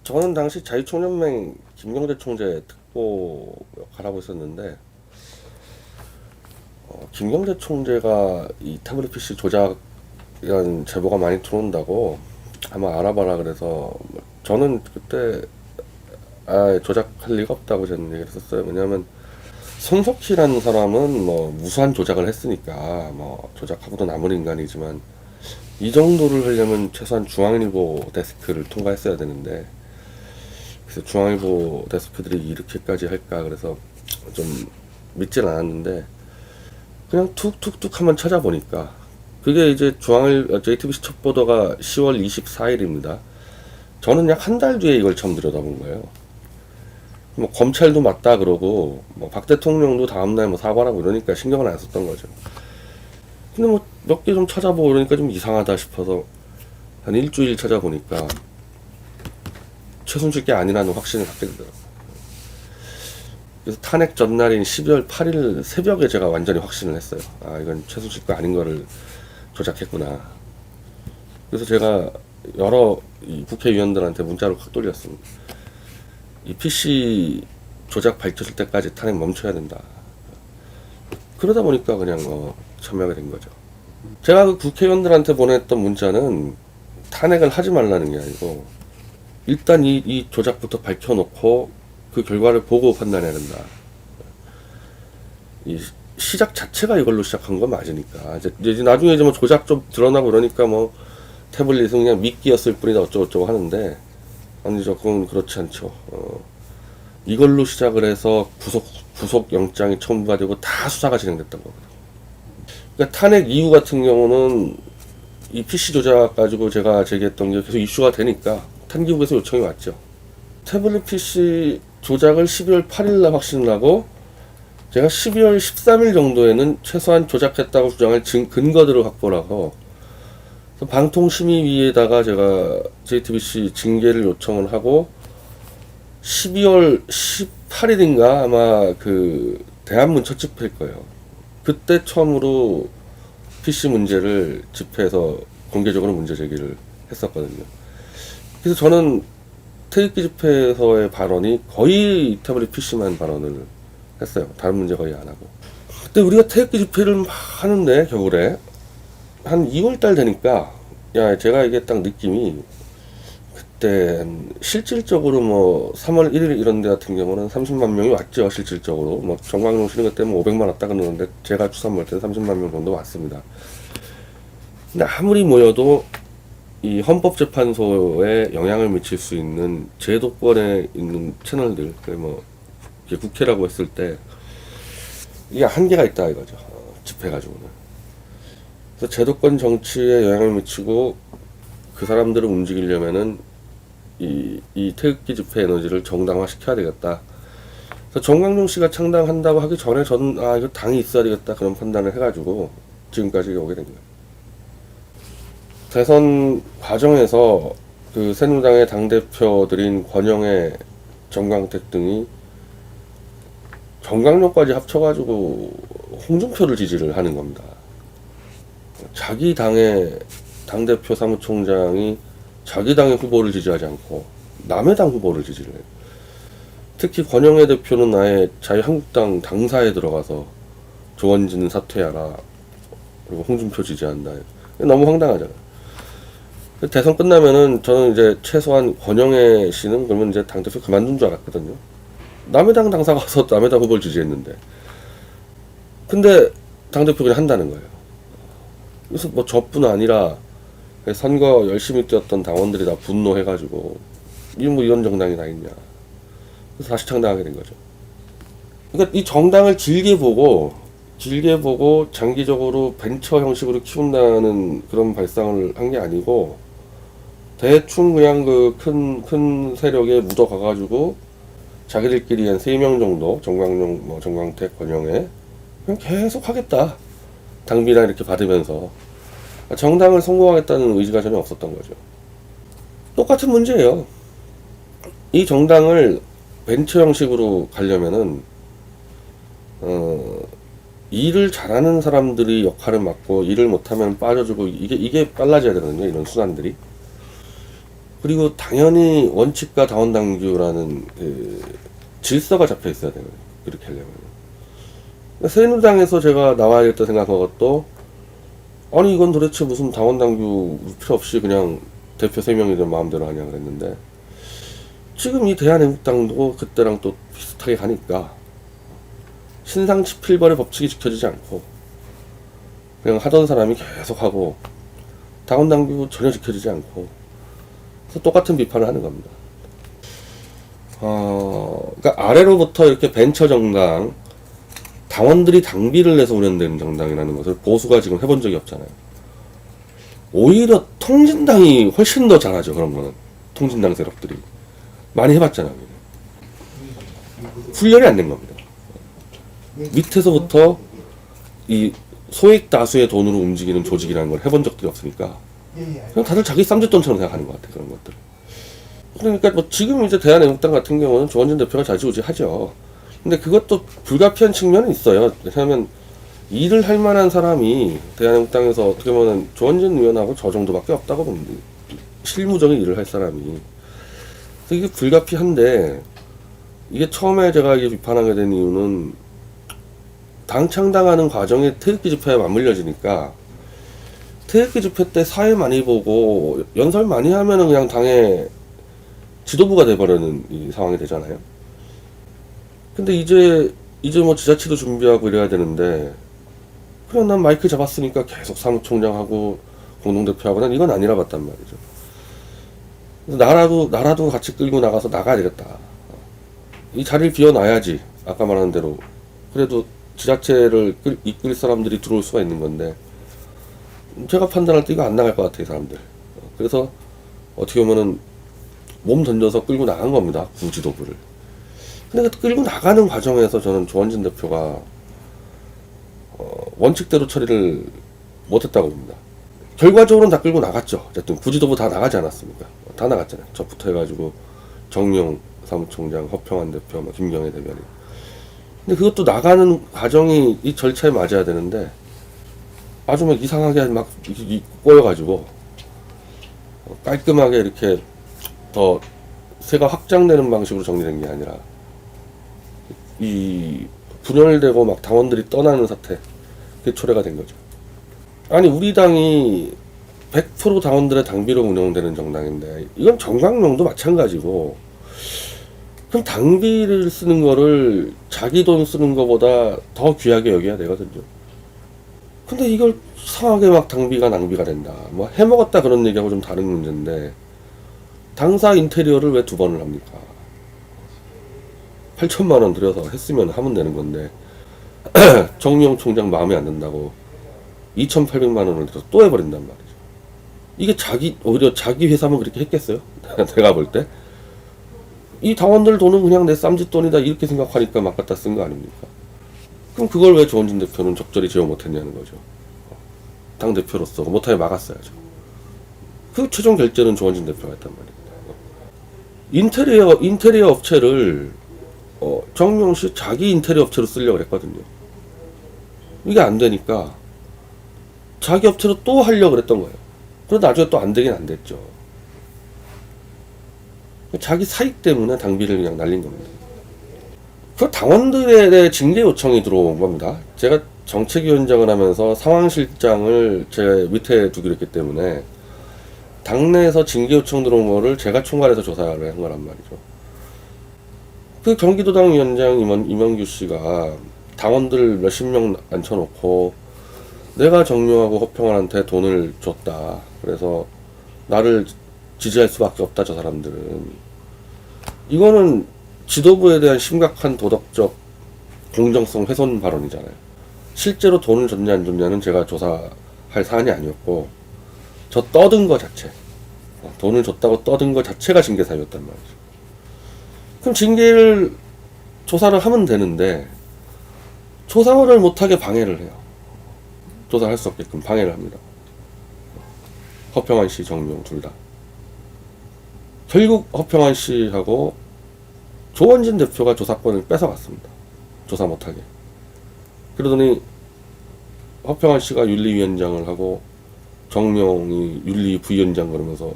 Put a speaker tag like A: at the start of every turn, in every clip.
A: 저는 당시 자유총연맹 김경재 총재 특보 역할하고 있었는데, 김경재 총재가 이 태블릿 PC 조작이라는 제보가 많이 들어온다고 아마 알아봐라 그래서, 저는 그때 조작할 리가 없다고 저는 얘기를 했었어요. 왜냐하면 손석희라는 사람은 뭐 무수한 조작을 했으니까 뭐 조작하고도 남은 인간이지만, 이 정도를 하려면 최소한 중앙일보 데스크를 통과했어야 되는데, 그래서 중앙일보 데스크들이 이렇게까지 할까 그래서 좀 믿진 않았는데, 그냥 툭툭툭 한번 찾아보니까 그게 이제 JTBC 첫 보도가 10월 24일입니다. 저는 약 한 달 뒤에 이걸 처음 들여다본 거예요. 뭐 검찰도 맞다 그러고 뭐 박 대통령도 다음날 뭐 사과라고 이러니까 신경을 안 썼던 거죠. 근데 뭐 몇 개 좀 찾아보고 그러니까 좀 이상하다 싶어서 한 일주일 찾아보니까 최순실 게 아니라는 확신을 갖게 되더라고요. 그래서 탄핵 전날인 12월 8일 새벽에 제가 완전히 확신을 했어요. 아, 이건 최순실 거 아닌 거를 조작했구나. 그래서 제가 여러 이 국회의원들한테 문자로 확 돌렸습니다. 이 PC 조작 밝혀질 때까지 탄핵 멈춰야 된다. 그러다 보니까 그냥 참여하게 된 거죠. 제가 그 국회의원들한테 보냈던 문자는 탄핵을 하지 말라는 게 아니고, 일단 이 조작부터 밝혀놓고 그 결과를 보고 판단해야 된다. 이 시작 자체가 이걸로 시작한 건 맞으니까. 이제 나중에 이제 뭐 조작 좀 드러나고 그러니까 뭐 태블릿은 그냥 미끼였을 뿐이다 어쩌고저쩌고 하는데, 아니죠. 그건 그렇지 않죠. 이걸로 시작을 해서 구속 영장이 첨부가 되고 다 수사가 진행됐던 거거든요. 그러니까 탄핵 이후 같은 경우는 이 PC 조작 가지고 제가 제기했던 게 계속 이슈가 되니까 탄기국에서 요청이 왔죠. 태블릿 PC 조작을 12월 8일날 확신을 하고, 제가 12월 13일 정도에는 최소한 조작했다고 주장할 근거들을 확보를 하고, 방통심의위에다가 제가 JTBC 징계를 요청을 하고, 12월 18일인가 아마 그 대한문 첫 집회일 거예요. 그때 처음으로 PC 문제를 집회에서 공개적으로 문제 제기를 했었거든요. 그래서 저는 태극기 집회에서의 발언이 거의 태블릿 PC만 발언을 했어요. 다른 문제 거의 안 하고. 그때 우리가 태극기 집회를 막 하는데 겨울에 한 2월달 되니까, 야, 제가 이게 딱 느낌이, 그때 실질적으로 뭐 3월 1일 이런 데 같은 경우는 30만 명이 왔죠. 실질적으로 뭐 정광용 씨는 그때 뭐 500만 왔다 그러는데, 제가 추산 볼 때는 30만 명 정도 왔습니다. 근데 아무리 모여도 이 헌법재판소에 영향을 미칠 수 있는 제도권에 있는 채널들, 뭐 국회라고 했을 때 이게 한계가 있다 이거죠. 집회 가지고는. 그래서 제도권 정치에 영향을 미치고 그 사람들을 움직이려면은 이 태극기 집회 에너지를 정당화 시켜야 되겠다. 그래서 정광용 씨가 창당한다고 하기 전에 저는 이거 당이 있어야 되겠다 그런 판단을 해가지고 지금까지 오게 된 거예요. 대선 과정에서 그 새누리당의 당대표들인 권영애, 정광택 등이 정광용까지 합쳐가지고 홍준표를 지지를 하는 겁니다. 자기 당의 당대표 사무총장이 자기 당의 후보를 지지하지 않고 남의 당 후보를 지지를 해요. 특히 권영애 대표는 아예 자유한국당 당사에 들어가서 조원진 사퇴하라, 그리고 홍준표 지지한다. 너무 황당하잖아요. 대선 끝나면은 저는 이제 최소한 권영애 씨는 그러면 이제 당대표 그만둔 줄 알았거든요. 남의 당 당사 가서 남의 당 후보를 지지했는데, 근데 당대표 그냥 한다는 거예요. 그래서 뭐 저뿐 아니라 선거 열심히 뛰었던 당원들이 다 분노해가지고 이런 정당이 다 있냐. 그래서 다시 창당하게 된 거죠. 그러니까 이 정당을 길게 보고 장기적으로 벤처 형식으로 키운다는 그런 발상을 한 게 아니고, 대충 그냥 그 큰 세력에 묻어가가지고 자기들끼리 한 3명 정도, 정광용, 뭐 정광택, 권영애, 그냥 계속 하겠다. 당비나 이렇게 받으면서 정당을 성공하겠다는 의지가 전혀 없었던 거죠. 똑같은 문제예요. 이 정당을 벤처 형식으로 가려면은 일을 잘하는 사람들이 역할을 맡고, 일을 못하면 빠져주고, 이게 빨라져야 되거든요. 이런 순환들이. 그리고 당연히 원칙과 다원당규라는 그 질서가 잡혀 있어야 되거든요. 그렇게 하려면. 새누리당에서 제가 나와야겠다 생각한 것도, 아니 이건 도대체 무슨 다원당규 필요 없이 그냥 대표 3명이든 마음대로 하냐 그랬는데, 지금 이 대한애국당도 그때랑 또 비슷하게 가니까 신상치 필벌의 법칙이 지켜지지 않고 그냥 하던 사람이 계속 하고 다원당규 전혀 지켜지지 않고, 그래서 똑같은 비판을 하는 겁니다. 그러니까 아래로부터 이렇게 벤처 정당, 당원들이 당비를 내서 운영되는 정당이라는 것을 보수가 지금 해본 적이 없잖아요. 오히려 통진당이 훨씬 더 잘하죠. 그런 거는 통진당 세력들이 많이 해봤잖아요. 훈련이 안 된 겁니다. 밑에서부터 이 소액 다수의 돈으로 움직이는 조직이라는 걸 해본 적들이 없으니까 그냥 다들 자기 쌈짓돈처럼 생각하는 것 같아요. 그런 것들. 그러니까 뭐 지금 이제 대한애국당 같은 경우는 조원진 대표가 좌지우지하죠. 근데 그것도 불가피한 측면은 있어요. 왜냐하면 일을 할 만한 사람이 대한애국당에서 어떻게 보면 조원진 의원하고 저 정도밖에 없다고 봅니다. 실무적인 일을 할 사람이. 그래서 이게 불가피한데, 이게 처음에 제가 이게 비판하게 된 이유는 당 창당하는 과정에 태극기 집회에 맞물려지니까, 태극기 집회 때 사회 많이 보고 연설 많이 하면은 그냥 당의 지도부가 돼버리는 이 상황이 되잖아요. 근데 이제 뭐 지자체도 준비하고 이래야 되는데, 그냥 난 마이크 잡았으니까 계속 사무총장하고 공동대표하고 난 이건 아니라 봤단 말이죠. 그래서 나라도 같이 끌고 나가서 나가야 되겠다. 이 자리를 비워놔야지. 아까 말한 대로. 그래도 지자체를 이끌 사람들이 들어올 수가 있는 건데, 제가 판단할 때 이거 안 나갈 것 같아요, 사람들. 그래서 어떻게 보면은 몸 던져서 끌고 나간 겁니다, 구지도부를. 근데 그 끌고 나가는 과정에서 저는 조원진 대표가 원칙대로 처리를 못했다고 봅니다. 결과적으로는 다 끌고 나갔죠. 어쨌든 구지도부 다 나가지 않았습니까? 다 나갔잖아요. 저부터 해가지고 정용 사무총장, 허평환 대표, 김경애 대변인. 근데 그것도 나가는 과정이 이 절차에 맞아야 되는데 아주 막 이상하게 막 꼬여가지고 깔끔하게 이렇게 더 세가 확장되는 방식으로 정리된 게 아니라 이 분열되고 막 당원들이 떠나는 사태, 그게 초래가 된 거죠. 아니 우리 당이 100% 당원들의 당비로 운영되는 정당인데 이건 정광용도 마찬가지고, 그럼 당비를 쓰는 거를 자기 돈 쓰는 거보다 더 귀하게 여겨야 되거든요. 근데 이걸 이상하게 막 당비가 낭비가 된다, 뭐 해먹었다 그런 얘기하고 좀 다른 문제인데, 당사 인테리어를 왜 2번을 합니까? 8천만원 들여서 했으면 하면 되는 건데 정용 총장 마음에 안 든다고 2,800만원을 들여서 또 해버린단 말이죠. 이게 오히려 자기 회사면 그렇게 했겠어요? 내가 볼 때 이 당원들 돈은 그냥 내 쌈짓돈이다 이렇게 생각하니까 막 갖다 쓴 거 아닙니까? 그럼 그걸 왜 조원진 대표는 적절히 제어 못했냐는 거죠. 당대표로서 못하게 막았어야죠. 그 최종 결제는 조원진 대표가 했단 말입니다. 인테리어 업체를 정용씨 자기 인테리어 업체로 쓰려고 했거든요. 이게 안 되니까 자기 업체로 또 하려고 그랬던 거예요. 그런데 나중에 또 안 되긴 안 됐죠. 자기 사익 때문에 당비를 그냥 날린 겁니다. 그 당원들의 징계 요청이 들어온 겁니다. 제가 정책위원장을 하면서 상황실장을 제 밑에 두기로 했기 때문에 당내에서 징계 요청 들어온 거를 제가 총괄해서 조사를 한 거란 말이죠. 그 경기도당 위원장 이명규 씨가 당원들 몇십 명 앉혀놓고 내가 정용하고 허평환한테 돈을 줬다, 그래서 나를 지지할 수밖에 없다 저 사람들은, 이거는 지도부에 대한 심각한 도덕적 공정성 훼손 발언이잖아요. 실제로 돈을 줬냐 안 줬냐는 제가 조사할 사안이 아니었고, 저 떠든 거 자체, 돈을 줬다고 떠든 거 자체가 징계 사유였단 말이죠. 그럼 징계를 조사를 하면 되는데 조사를 못하게 방해를 해요. 조사할 수 없게끔 방해를 합니다. 허평환 씨, 정용 둘 다. 결국 허평환 씨하고 조원진 대표가 조사권을 뺏어갔습니다. 조사 못하게. 그러더니 허평환 씨가 윤리위원장을 하고 정용이 윤리 부위원장 그러면서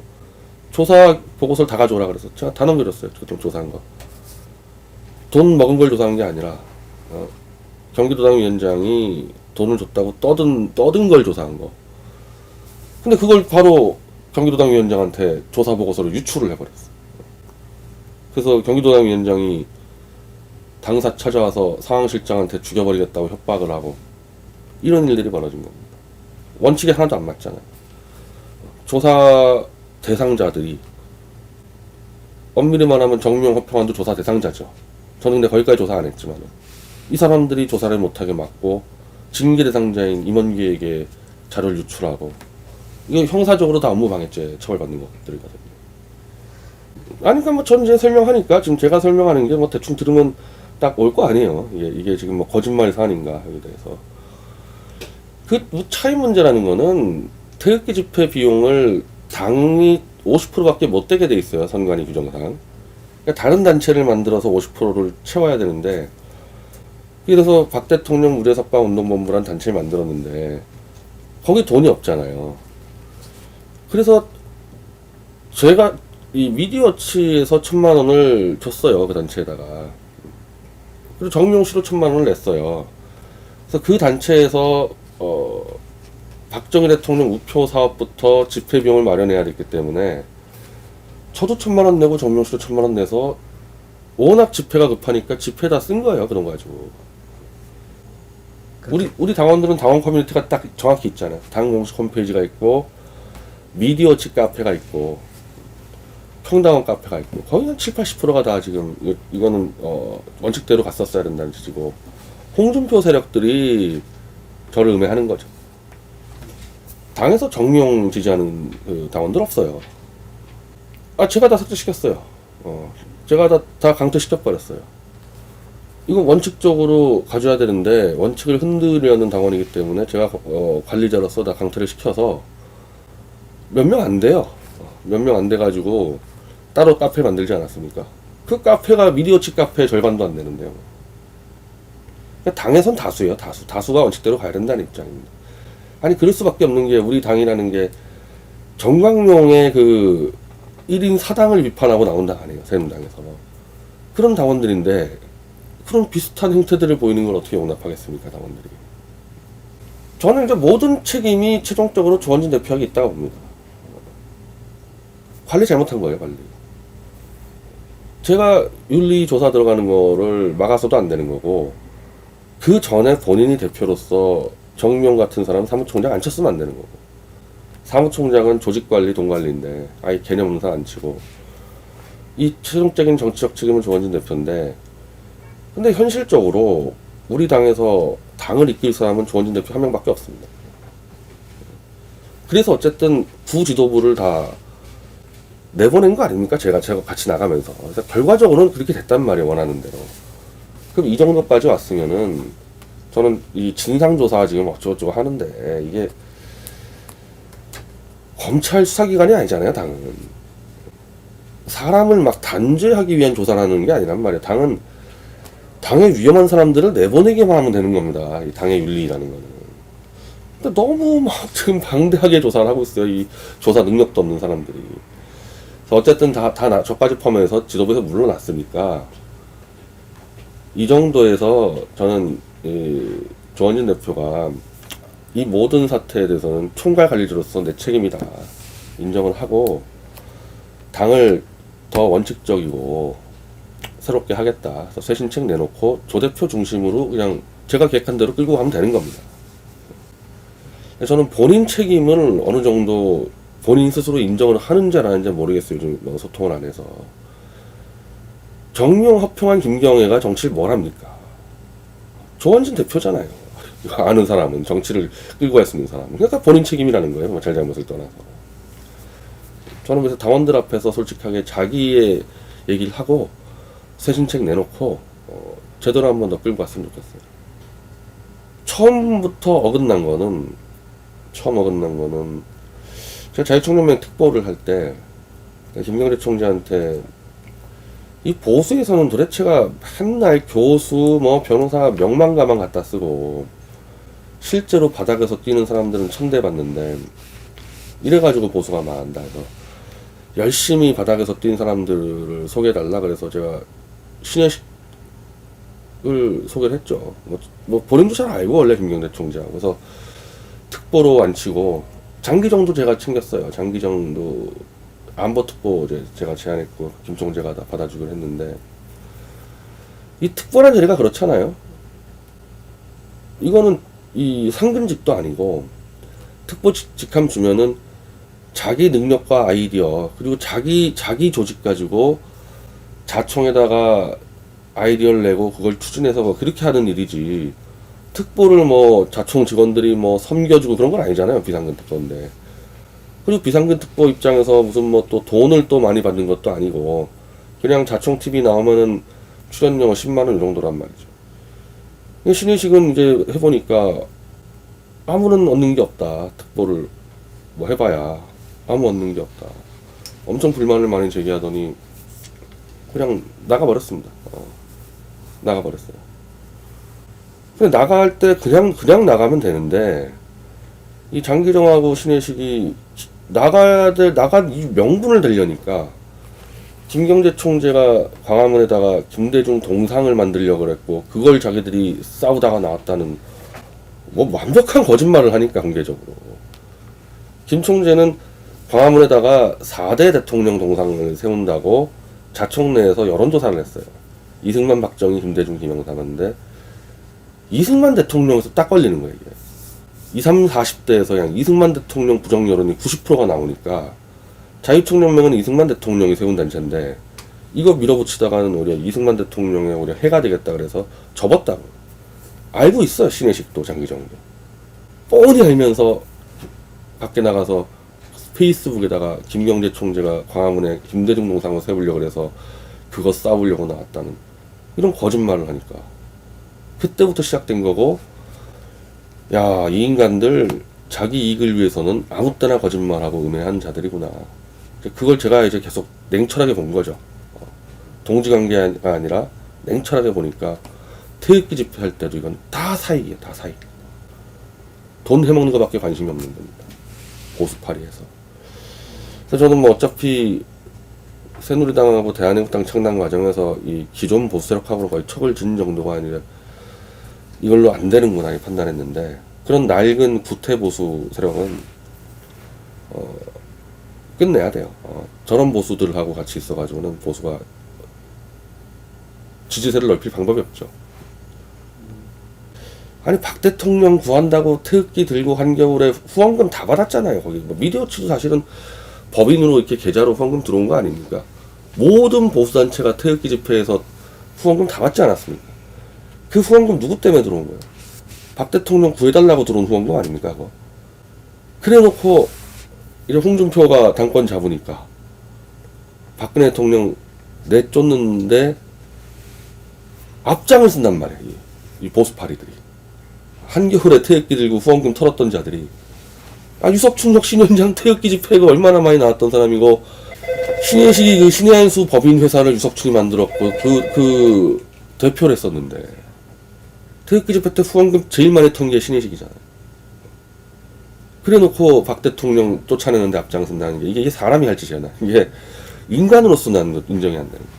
A: 조사 보고서를 다 가져오라 그래서 제가 다 넘겨줬어요. 그때 조사한 거. 돈 먹은 걸 조사한 게 아니라 경기도당 위원장이 돈을 줬다고 떠든 걸 조사한 거. 근데 그걸 바로 경기도당 위원장한테 조사 보고서를 유출을 해버렸어. 그래서 경기도당 위원장이 당사 찾아와서 상황실장한테 죽여버리겠다고 협박을 하고 이런 일들이 벌어진 겁니다. 원칙에 하나도 안 맞잖아요. 조사 대상자들이 엄밀히 말하면 정명 허평환도 조사 대상자죠. 저는 근데 거기까지 조사 안 했지만 이 사람들이 조사를 못하게 막고 징계 대상자인 임원기에게 자료를 유출하고 이거 형사적으로 다 업무방해죄 처벌받는 것들이거든요. 아니 그러니까 뭐 저는 이제 설명하니까 지금 제가 설명하는 게 뭐 대충 들으면 딱 올 거 아니에요. 이게 지금 뭐 거짓말 사안인가 여기에 대해서 그 차이 문제라는 거는 태극기 집회 비용을 당이 50%밖에 못 되게 돼 있어요. 선관위 규정상. 그러니까 다른 단체를 만들어서 50%를 채워야 되는데 그래서 박 대통령 무례석방 운동본부란 단체를 만들었는데 거기 돈이 없잖아요. 그래서 제가 이 미디어치에서 1,000만 원을 줬어요. 그 단체에다가. 그리고 정명씨로 1,000만 원을 냈어요. 그래서 그 단체에서 박정희 대통령 우표 사업부터 집회 비용을 마련해야 됐기 때문에 저도 1,000만 원 내고 정명씨로 1,000만 원 내서 워낙 집회가 급하니까 집회에다 쓴 거예요. 그런 거 가지고. 우리 당원들은 당원 커뮤니티가 딱 정확히 있잖아요. 당 공식 홈페이지가 있고 미디어치 카페가 있고 평당원 카페가 있고 거의 한 70-80%가 다 지금 이거는 원칙대로 갔었어야 된다는 취지고 홍준표 세력들이 저를 음해하는 거죠. 당에서 정명 지지하는 그 당원들 없어요. 제가 다 삭제시켰어요. 제가 다 강퇴시켜버렸어요. 이건 원칙적으로 가져야 되는데 원칙을 흔들려는 당원이기 때문에 제가 관리자로서 다 강퇴를 시켜서 몇 명 안 돼요. 몇 명 안 돼가지고 따로 카페 만들지 않았습니까? 그 카페가 미디어치 카페 절반도 안 되는데요. 그러니까 당에선 다수예요. 다수가 원칙대로 가야 된다는 입장입니다. 아니 그럴 수밖에 없는 게 우리 당이라는 게 정광용의 그 1인 사당을 비판하고 나온 당 아니에요. 새누리당에서. 그런 당원들인데 그런 비슷한 행태들을 보이는 걸 어떻게 용납하겠습니까, 당원들이. 저는 이제 모든 책임이 최종적으로 조원진 대표에게 있다고 봅니다. 관리 잘못한 거예요, 관리. 제가 윤리조사 들어가는 거를 막아서도 안 되는 거고, 그 전에 본인이 대표로서 정명 같은 사람 사무총장 안 쳤으면 안 되는 거고, 사무총장은 조직관리, 돈관리인데 아예 개념 없는 사람 안 치고, 이 최종적인 정치적 책임은 조원진 대표인데, 근데 현실적으로 우리 당에서 당을 이끌 사람은 조원진 대표 한 명밖에 없습니다. 그래서 어쨌든 구 지도부를 다 내보낸 거 아닙니까? 제가 같이 나가면서. 그래서 결과적으로는 그렇게 됐단 말이에요, 원하는 대로. 그럼 이 정도까지 왔으면은 저는 이 진상조사 지금 어쩌고저쩌고 하는데 이게 검찰 수사기관이 아니잖아요, 당은. 사람을 막 단죄하기 위한 조사라는 게 아니란 말이에요. 당에 위험한 사람들을 내보내기만 하면 되는 겁니다. 이 당의 윤리라는 거는. 근데 너무 막 지금 방대하게 조사를 하고 있어요. 이 조사 능력도 없는 사람들이. 그래서 어쨌든 저까지 포함해서 지도부에서 물러났으니까 이 정도에서 저는 조원진 대표가 이 모든 사태에 대해서는 총괄 관리자로서 내 책임이다 인정을 하고 당을 더 원칙적이고 새롭게 하겠다. 그래서 새 신책 내놓고 조 대표 중심으로 그냥 제가 계획한 대로 끌고 가면 되는 겁니다. 저는 본인 책임을 어느 정도 본인 스스로 인정을 하는지 안 하는지 모르겠어요. 요즘 소통을 안 해서. 정명 허평한 김경애가 정치를 뭘 합니까? 조원진 대표잖아요. 아는 사람은 정치를 끌고 갈 수 있는 사람은. 그러니까 본인 책임이라는 거예요. 뭐 잘잘못을 떠나서. 저는 그래서 당원들 앞에서 솔직하게 자기의 얘기를 하고 새 신책 내놓고 제대로 한 번 더 끌고 갔으면 좋겠어요. 처음부터 어긋난 거는 제가 자유총연맹 특보를 할 때 김경래 총재한테 이 보수에서는 도대체가 맨날 교수 변호사 명만 가만 갖다 쓰고 실제로 바닥에서 뛰는 사람들은 천대받는데 이래가지고 보수가 망한다 해서 열심히 바닥에서 뛴 사람들을 소개해달라 그래서 제가 신혜식을 소개를 했죠. 뭐 본인도 잘 알고 원래 김경재 총재하고. 그래서 특보로 안 치고 장기정도 제가 챙겼어요. 장기정도 안보특보 이제 제가 제안했고 김총재가 다 받아주기로 했는데, 이 특보란 자리가 그렇잖아요. 이거는 이 상근직도 아니고 특보 직함 주면은 자기 능력과 아이디어 그리고 자기 조직 가지고 자총에다가 아이디어를 내고 그걸 추진해서 뭐 그렇게 하는 일이지, 특보를 뭐 자총 직원들이 뭐 섬겨주고 그런 건 아니잖아요. 비상근 특보인데. 그리고 비상근 특보 입장에서 무슨 뭐 또 돈을 또 많이 받는 것도 아니고 그냥 자총 TV 나오면은 출연료 10만원 이 정도란 말이죠. 신의식은 이제 해보니까 아무런 얻는 게 없다. 특보를 뭐 해봐야 아무 얻는 게 없다. 엄청 불만을 많이 제기하더니 그냥 나가버렸습니다. 나가버렸어요. 근데 나갈 때 그냥 나가면 되는데, 이 장기정하고 신혜식이 나간 이 명분을 대려니까 김경재 총재가 광화문에다가 김대중 동상을 만들려고 그랬고 그걸 자기들이 싸우다가 나왔다는 뭐 완벽한 거짓말을 하니까 공개적으로. 김 총재는 광화문에다가 4대 대통령 동상을 세운다고 자총 내에서 여론조사를 했어요. 이승만, 박정희, 김대중, 김영삼인데 이승만 대통령에서 딱 걸리는 거예요. 이게 20, 30대에서 그냥 이승만 대통령 부정 여론이 90%가 나오니까 자유총연맹은 이승만 대통령이 세운 단체인데 이거 밀어붙이다가는 오히려 이승만 대통령의 오히려 해가 되겠다 그래서 접었다고. 알고 있어요. 신혜식도 장기정도. 뻔히 알면서 밖에 나가서 페이스북에다가 김경재 총재가 광화문에 김대중 동상을 세우려고 해서 그거 싸우려고 나왔다는 이런 거짓말을 하니까 그때부터 시작된 거고, 야, 이 인간들 자기 이익을 위해서는 아무 때나 거짓말하고 음해한 자들이구나. 그걸 제가 이제 계속 냉철하게 본 거죠. 동지관계가 아니라 냉철하게 보니까 태극기 집회할 때도 이건 다 사익이에요. 다 사익. 돈 해먹는 것밖에 관심이 없는 겁니다. 보수파리에서. 그래서 저는 뭐 어차피 새누리당하고 대한민국당 창당 과정에서 이 기존 보수 세력하고는 거의 척을 진 정도가 아니라 이걸로 안 되는구나 이 판단했는데, 그런 낡은 구태 보수 세력은 끝내야 돼요. 저런 보수들하고 같이 있어가지고는 보수가 지지세를 넓힐 방법이 없죠. 아니 박 대통령 구한다고 태극기 들고 한겨울에 후원금 다 받았잖아요. 거기 뭐 미디어치도 사실은 법인으로 이렇게 계좌로 후원금 들어온 거 아닙니까? 모든 보수단체가 태극기 집회에서 후원금 다 받지 않았습니까? 그 후원금 누구 때문에 들어온 거예요? 박 대통령 구해달라고 들어온 후원금 아닙니까? 그거? 그래놓고 이제 홍준표가 당권 잡으니까 박근혜 대통령 내쫓는데 앞장을 쓴단 말이에요. 이 보수파리들이. 한겨울에 태극기 들고 후원금 털었던 자들이. 유석춘 혁신위원장 태극기 집회가 얼마나 많이 나왔던 사람이고, 신혜식이 그 신의 한수 법인 회사를 유석춘이 만들었고 그 대표를 했었는데 태극기 집회 때 후원금 제일 많이 턴 게 신혜식이잖아요. 그래놓고 박 대통령 쫓아내는데 앞장선다는 게 이게 사람이 할 짓이야. 이게 인간으로서 난 인정이 안 되는 거야.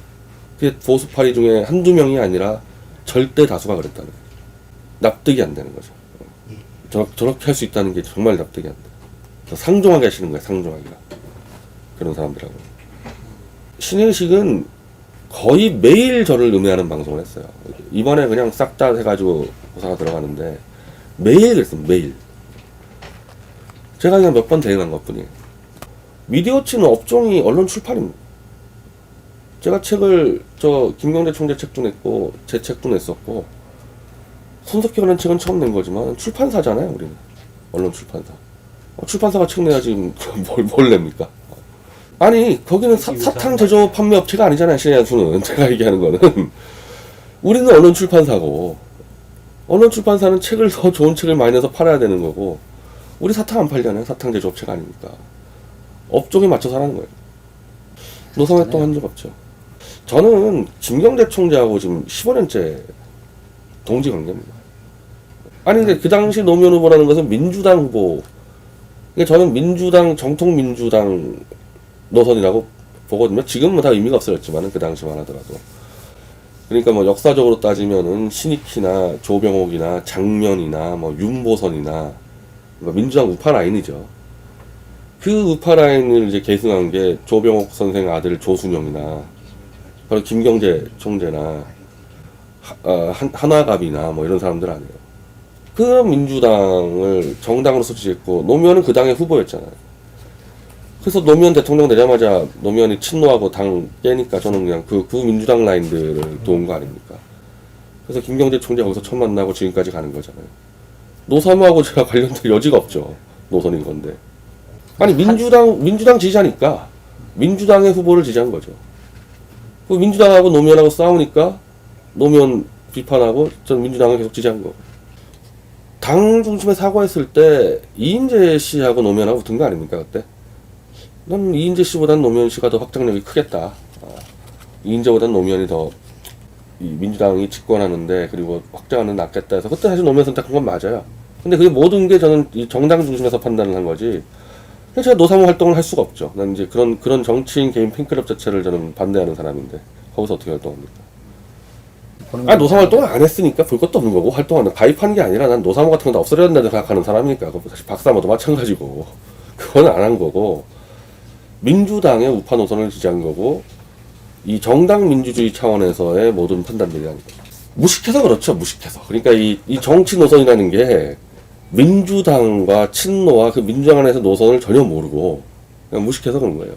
A: 그게 보수파리 중에 한두 명이 아니라 절대 다수가 그랬다는 거야. 납득이 안 되는 거죠. 저렇게 할 수 있다는 게 정말 납득이 안 돼. 상종하게 하시는 거야. 상종하기가. 그런 사람들하고. 신혜식은 거의 매일 저를 음해하는 방송을 했어요. 이번에 그냥 싹 다 해가지고 고사가 들어가는데 매일 그랬어요. 매일. 제가 그냥 몇 번 대응한 것 뿐이에요. 미디어치는 업종이 언론 출판입니다. 제가 책을 김경재 총재 책도 냈고 제 책도 냈었고 손석희라는 책은 처음 낸 거지만 출판사잖아요. 우리는 언론 출판사. 출판사가 책 내야지 뭘 냅니까? 아니 거기는 사탕 제조 판매 업체가 아니잖아요. 신혜한수는 제가 얘기하는 거는 우리는 언론 출판사고, 언론 출판사는 책을 더 좋은 책을 많이 내서 팔아야 되는 거고, 우리 사탕 안 팔잖아요. 사탕 제조 업체가 아니니까 업종에 맞춰서 하는 거예요. 노사활동 한 적 없죠. 저는 김경재 총재하고 지금 15년째 동지 관계입니다. 아니 근데 그 당시 노무현 후보라는 것은 민주당 후보. 그러니까 저는 민주당 정통 민주당 노선이라고 보거든요. 지금은 다 의미가 없어졌지만은 그 당시만 하더라도. 그러니까 뭐 역사적으로 따지면은 신익희나 조병옥이나 장면이나 뭐 윤보선이나 뭐 민주당 우파 라인이죠. 그 우파 라인을 이제 계승한 게 조병옥 선생 아들 조순영이나 바로 김경재 총재나 하나갑이나 뭐 이런 사람들 아니에요. 그 민주당을 정당으로서 지지했고 노무현은 그 당의 후보였잖아요. 그래서 노무현 대통령 되자마자 노무현이 친노하고 당 깨니까 저는 그냥 그 민주당 라인들을 도운 거 아닙니까? 그래서 김경재 총재 거기서 처음 만나고 지금까지 가는 거잖아요. 노사모하고 제가 관련될 여지가 없죠. 노선인 건데. 아니 민주당 지지하니까 민주당의 후보를 지지한 거죠. 그 민주당하고 노무현하고 싸우니까 노무현 비판하고 전 민주당을 계속 지지한 거고. 당 중심에 사과했을 때 이인재 씨하고 노무현하고 붙은 거 아닙니까 그때? 난 이인재 씨보다는 노무현 씨가 더 확장력이 크겠다. 이인재보다는 노무현이 더 이 민주당이 집권하는데 그리고 확장하는 낫겠다 해서 그때 사실 노무현 선택한 건 맞아요. 근데 그게 모든 게 저는 이 정당 중심에서 판단을 한 거지. 제가 노사모 활동을 할 수가 없죠. 난 이제 그런 정치인 개인 팬클럽 자체를 저는 반대하는 사람인데 거기서 어떻게 활동합니까? 노사모 활동을 안 했으니까 볼 것도 없는 거고 활동하는 가입한 게 아니라 난 노사모 같은 거 다 없애야 된다고 생각하는 사람이니까 사실 박사모도 마찬가지고 그건 안 한 거고 민주당의 우파 노선을 지지한 거고 이 정당 민주주의 차원에서의 모든 판단들이 아니고 무식해서 그렇죠. 무식해서. 그러니까 이 정치 노선이라는 게 민주당과 친노와 그 민주당 안에서 노선을 전혀 모르고 그냥 무식해서 그런 거예요.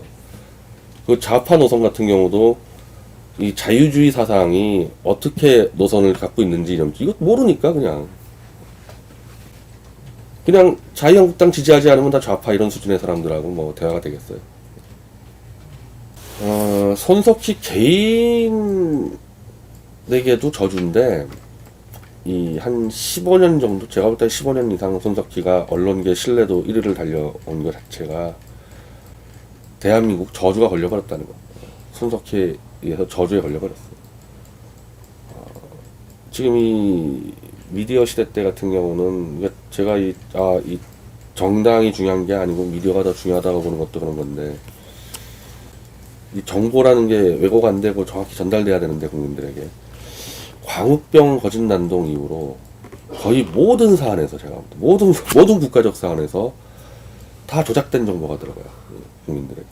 A: 그 좌파 노선 같은 경우도 이 자유주의 사상이 어떻게 노선을 갖고 있는지 이거 모르니까 그냥 자유한국당 지지하지 않으면 다 좌파 이런 수준의 사람들하고 뭐 대화가 되겠어요. 손석희 개인에게도 저주인데 이 한 15년 정도 제가 볼 때 15년 이상 손석희가 언론계 신뢰도 1위를 달려온 것 자체가 대한민국 저주가 걸려버렸다는 거. 손석희에 의해서 저주에 걸려버렸어요. 지금 이 미디어 시대 때 같은 경우는 제가 이 정당이 중요한 게 아니고 미디어가 더 중요하다고 보는 것도 그런 건데 이 정보라는 게 왜곡 안 되고 정확히 전달돼야 되는데 국민들에게 광우병 거짓 난동 이후로 거의 모든 사안에서 제가 모든 국가적 사안에서 다 조작된 정보가 들어가요 국민들에게.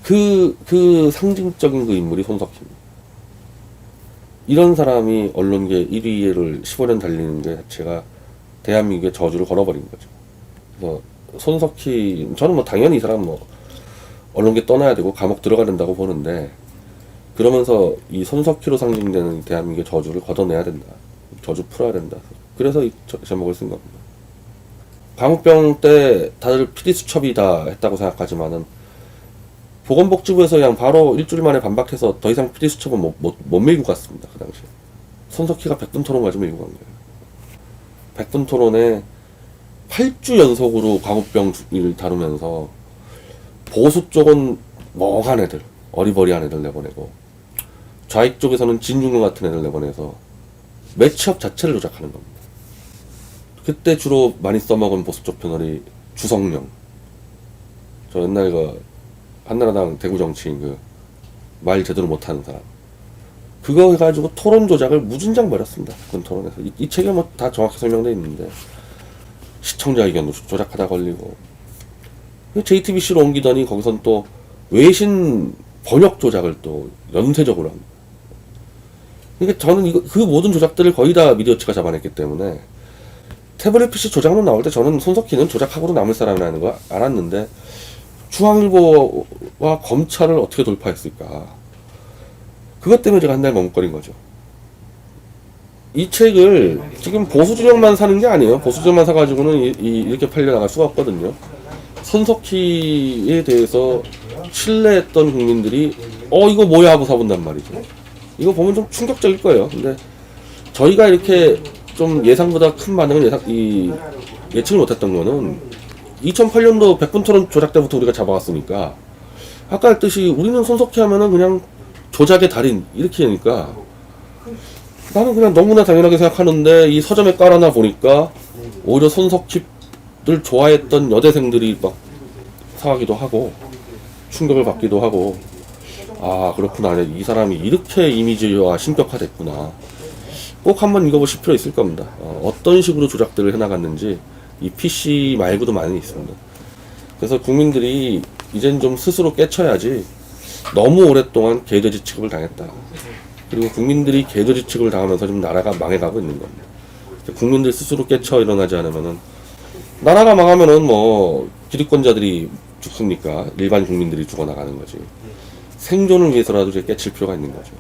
A: 그 상징적인 그 인물이 손석희입니다. 이런 사람이 언론계 1위를 15년 달리는 게 자체가 대한민국의 저주를 걸어버린 거죠. 그래서 손석희 저는 뭐 당연히 이 사람 뭐 언론계 떠나야 되고 감옥 들어가야 된다고 보는데 그러면서 이 손석희로 상징되는 대한민국의 저주를 걷어내야 된다. 저주 풀어야 된다. 그래서 이 제목을 쓴 겁니다. 광우병 때 다들 PD수첩이다 했다고 생각하지만은 보건복지부에서 그냥 바로 일주일 만에 반박해서 더 이상 PD수첩은 못 밀고 갔습니다. 그 당시에. 손석희가 100분 토론 가지고 밀고 간 거예요. 100분 토론에 8주 연속으로 광우병을 다루면서 보수 쪽은 멍한 애들, 어리버리한 애들 내보내고 좌익 쪽에서는 진중권 같은 애들 내보내서 매치업 자체를 조작하는 겁니다. 그때 주로 많이 써먹은 보수 쪽 패널이 주성령. 저 옛날 한나라당 대구 정치인 말 제대로 못하는 사람. 그거 해가지고 토론 조작을 무진장 벌였습니다. 그 토론에서. 이 책에 뭐 다 정확히 설명되어 있는데 시청자 의견도 조작하다 걸리고 JTBC로 옮기더니 거기선 또 외신 번역 조작을 또 연쇄적으로 합니다. 그러니까 저는 그 모든 조작들을 거의 다 미디어치가 잡아냈기 때문에 태블릿 PC 조작론 나올 때 저는 손석희는 조작하고도 남을 사람이라는 거 알았는데 중앙일보와 검찰을 어떻게 돌파했을까? 그것 때문에 제가 한 달 머뭇거린 거죠. 이 책을 지금 보수 진영만 사는 게 아니에요. 보수 진영만 사가지고는 이렇게 팔려나갈 수가 없거든요. 손석희에 대해서 신뢰했던 국민들이 이거 뭐야 하고 사본단 말이죠. 이거 보면 좀 충격적일 거예요. 근데 저희가 이렇게 좀 예상보다 큰 반응을 예측을 못했던 거는 2008년도 100분 토론 조작 때부터 우리가 잡아왔으니까 아까 했듯이 우리는 손석희 하면은 그냥 조작의 달인 이렇게 하니까 나는 그냥 너무나 당연하게 생각하는데 이 서점에 깔아놔 보니까 오히려 손석희를 좋아했던 여대생들이 막 사가기도 하고 충격을 받기도 하고, 아 그렇구나, 이 사람이 이렇게 이미지화 신격화됐구나. 꼭 한번 읽어보실 필요 있을 겁니다. 어떤 식으로 조작들을 해나갔는지 이 PC 말고도 많이 있습니다. 그래서 국민들이 이젠 좀 스스로 깨쳐야지 너무 오랫동안 개돼지 취급을 당했다. 그리고 국민들이 개돼지 취급을 당하면서 지금 나라가 망해가고 있는 겁니다. 국민들 스스로 깨쳐 일어나지 않으면은, 나라가 망하면은 뭐 기득권자들이 죽습니까? 일반 국민들이 죽어나가는 거지. 생존을 위해서라도 이제 깨칠 필요가 있는 거죠.